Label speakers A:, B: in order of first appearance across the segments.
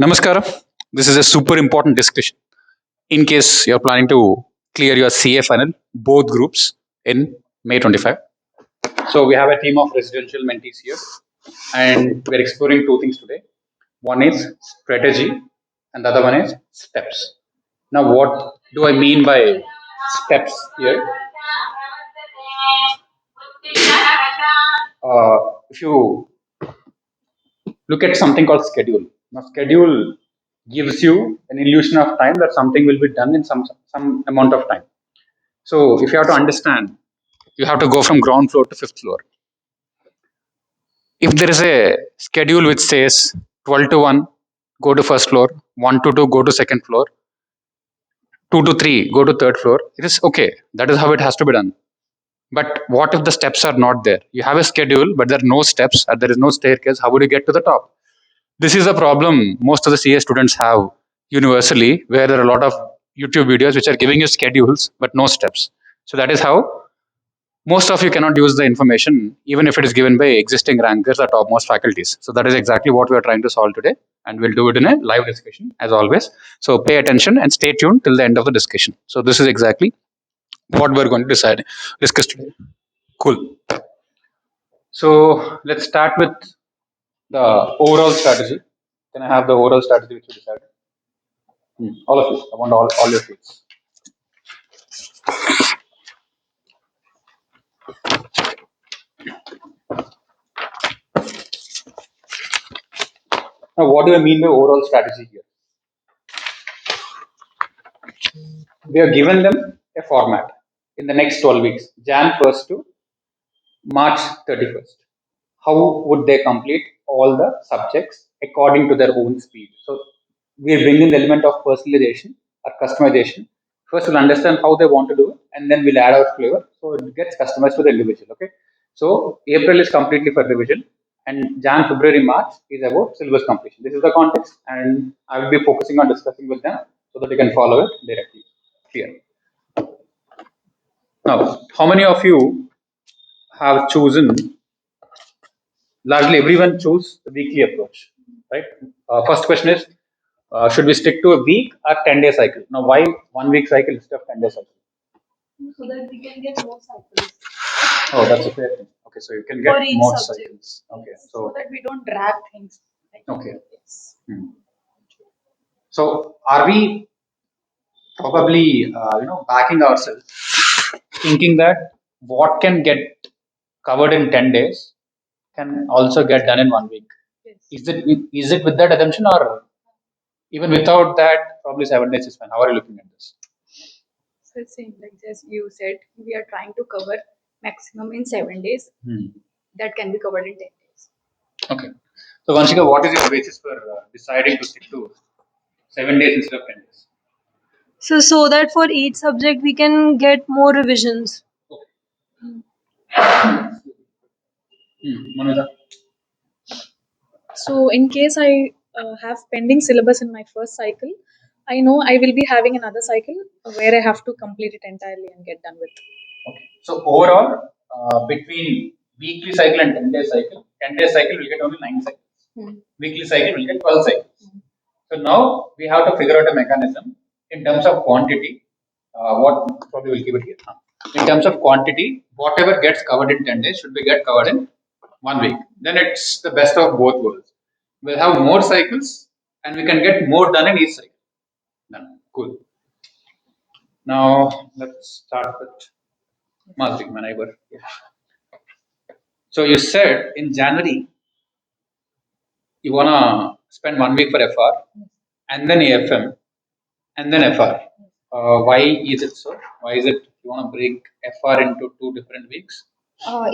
A: Namaskaram. This is a super important discussion in case you're planning to clear your CA final, both groups in May 25. So, we have a team of residential mentees here, and we're exploring two things today. One is strategy, and the other one is steps. Now, what do I mean by steps here? If you look at something called schedule. Now, schedule gives you an illusion of time that something will be done in some amount of time. So, if you have to understand, you have to go from ground floor to fifth floor. If there is a schedule which says 12 to 1, go to first floor, 1 to 2, go to second floor, 2 to 3, go to third floor, it is okay. That is how it has to be done. But what if the steps are not there? You have a schedule, but there are no steps, and there is no staircase. How would you get to the top? This is a problem most of the CA students have universally, where there are a lot of YouTube videos which are giving you schedules but no steps. So that is how most of you cannot use the information, even if it is given by existing rankers or topmost faculties. So that is exactly what we are trying to solve today, and we'll do it in a live discussion as always. So pay attention and stay tuned till the end of the discussion. So this is exactly what we're going to discuss today. Cool. So let's start with the overall strategy. Can I have the overall strategy which you decided? All of you. I want all your sheets. Now, what do I mean by overall strategy here? We have given them a format in the next 12 weeks, Jan 1st to March 31st. How would they complete all the subjects according to their own speed? So, we bring in the element of personalization or customization. First, we'll understand how they want to do it, and then we'll add our flavor so it gets customized to the individual. Okay. So, April is completely for revision, and Jan, February, March is about syllabus completion. This is the context, and I will be focusing on discussing with them so that you can follow it directly. Clear. Now, how many of you have chosen? Largely, everyone choose the weekly approach, right? First question is, should we stick to a week or 10-day cycle? Now, why 1 week cycle instead of 10-day cycle?
B: So that we can get more cycles
A: Oh, that's a fair thing. Okay, so you can get
B: for each
A: more
B: subject.
A: cycles. Okay,
B: So
A: so
B: that we don't drag things.
A: okay.
B: Yes.
A: So are we probably backing ourselves, thinking that what can get covered in 10 days can also get done in 1 week?
B: Yes.
A: Is it with that assumption, or even without that, probably 7 days is fine? How are you looking at this?
B: So same like just you said, we are trying to cover maximum in 7 days. That can be covered in 10 days.
A: Okay. So, Vanshika, what is your basis for deciding to stick to 7 days instead of 10 days?
C: So that for each subject we can get more revisions.
A: Manoj?
D: So, in case I have pending syllabus in my first cycle, I know I will be having another cycle where I have to complete it entirely and get done with.
A: Okay. So, overall, between weekly cycle and 10-day cycle, 10-day cycle will get only 9 cycles. Weekly cycle will get 12 cycles. So, now we have to figure out a mechanism in terms of quantity. What probably will keep it here. In terms of quantity, whatever gets covered in 10 days should be get covered in 1 week. Then it's the best of both worlds. We'll have more cycles and we can get more done in each cycle. Done. Cool. Now let's start with Maltik, my neighbor. Yeah. So you said in January you wanna spend 1 week for FR and then AFM and then FR. Why is it so? Why is it you wanna break FR into 2 different weeks?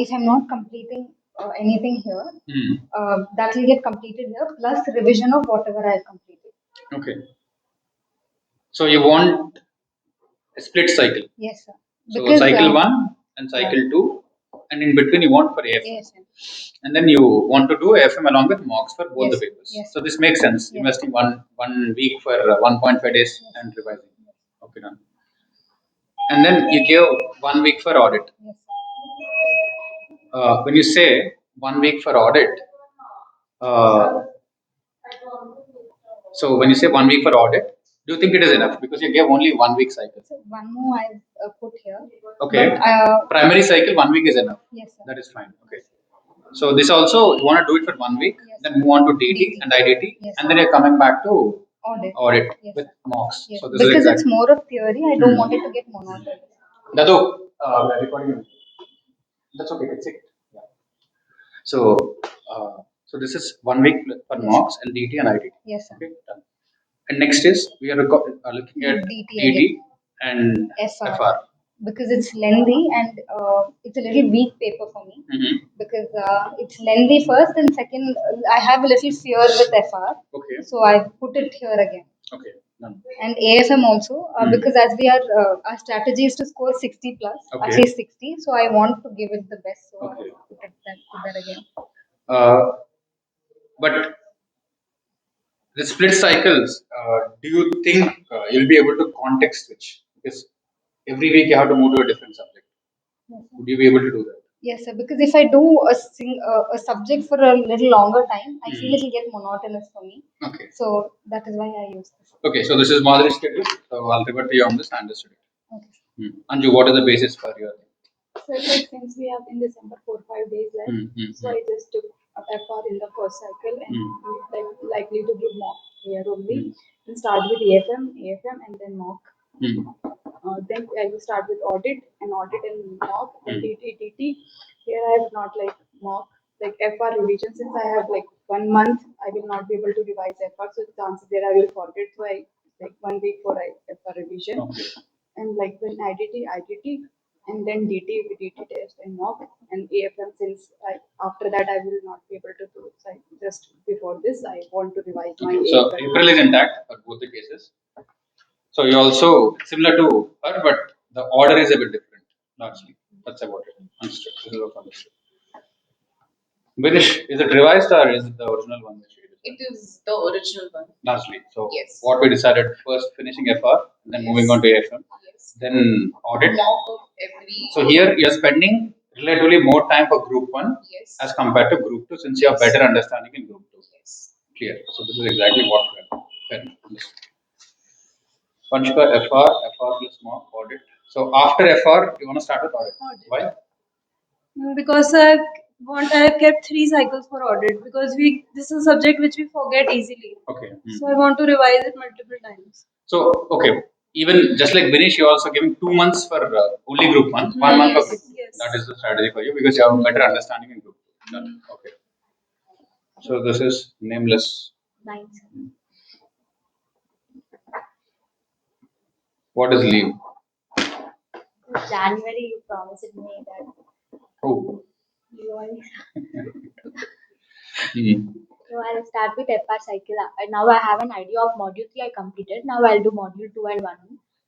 E: If I'm not completing anything here, that will get completed here plus revision of whatever I've completed.
A: Okay. So you want a split cycle.
E: Yes, sir.
A: So cycle 1 and cycle 2, and in between you want for AFM.
E: Yes, sir.
A: And then you want to do AFM along with mocks for both
E: Yes,
A: the papers.
E: yes.
A: So this makes sense.
E: Yes.
A: Investing one week for 1.5 days and revising. Okay, done. And then you give 1 week for audit.
E: Yes,
A: When you say 1 week for audit, uh, So when you say 1 week for audit, do you think it is enough? Because you gave only 1 week cycle.
E: So one more I've put here.
A: Okay.
E: But,
A: Primary cycle 1 week is enough.
E: yes, sir.
A: That is fine. Okay. So this also you want to do it for 1 week,
E: Yes,
A: then move on to DT and IDT,
E: Yes,
A: and then you're coming back to
E: audit.
A: audit with mocks.
E: Yes.
A: So this is
E: Because it's
A: exactly.
E: more of theory. I don't want it to get monotonous.
A: Dado, we are recording you. That's okay. That's it. Yeah. So, so this is 1 week for
E: Yes.
A: mocks and DT and IDT.
E: Yes, sir.
A: Okay, done. And next is we are looking at DT and FR.
E: Because it's lengthy and it's a little weak paper for me. Because it's lengthy first, and second, I have a little fear with FR.
A: Okay.
E: So I put it here again.
A: Okay. Done.
E: And AFM also, because as we are, our strategy is to score 60 plus, at least 60. So I want to give it the best. So I put that again.
A: But the split cycles, do you think you'll be able to context switch? Because every week you have to move to a different subject. Would you be able to do that?
E: Yes, sir. Because if I do a subject for a little longer time, I feel it will get monotonous for me.
A: Okay.
E: So that is why I use this.
A: Okay, so this is Madhuri's schedule. So I'll revert to you on this and understood it.
E: Okay.
A: Anju, what is the basis for your?
B: So like since we have in December 4 5 days left, so I just took a FR in the first cycle and like likely to give mock here only. And start with AFM and then mock. Then I will start with audit and mock and DT. Here I have not like mock like FR revision since I have like 1 month I will not be able to revise FR, so the chances there I will forget, so I like 1 week for FR revision.
A: Okay.
B: And like when IDT and then DT test and mock and AFM since after that I will not be able to do it. So just before this I want to revise my
A: So
B: AFM.
A: April is intact for both the cases. So you also similar to her, but the order is a bit different, largely. That's about it. Understood. This is what understood. Vinish, is it revised or is it the original one that you did?
F: It is the original one.
A: Largely. So
F: Yes.
A: what we decided first finishing FR, then moving on to AFM,
F: Yes.
A: then audit.
F: Mock of every.
A: So here you're spending relatively more time for group one
F: Yes.
A: as compared to group two since you have better understanding in group two.
F: Yes.
A: Clear. So this is exactly what we're fair. Panchka FR plus mock audit. So after FR, you want to start with audit. Why?
C: Because I kept 3 cycles for audit because this is a subject which we forget easily.
A: Okay.
C: So I want to revise it multiple times.
A: So okay, even just like Binish, you're also giving 2 months for only group one, 1 month for group.
C: Yes.
A: That is the strategy for you because you have a better understanding in group two. Done. Okay. So this is nameless.
E: Nice.
A: What is leave?
E: January, you promised me that
A: Oh.
E: you always.
A: Hmm.
E: So I'll start with FR cycle. Now I have an idea of module 3 I completed. Now I'll do module 2 and 1.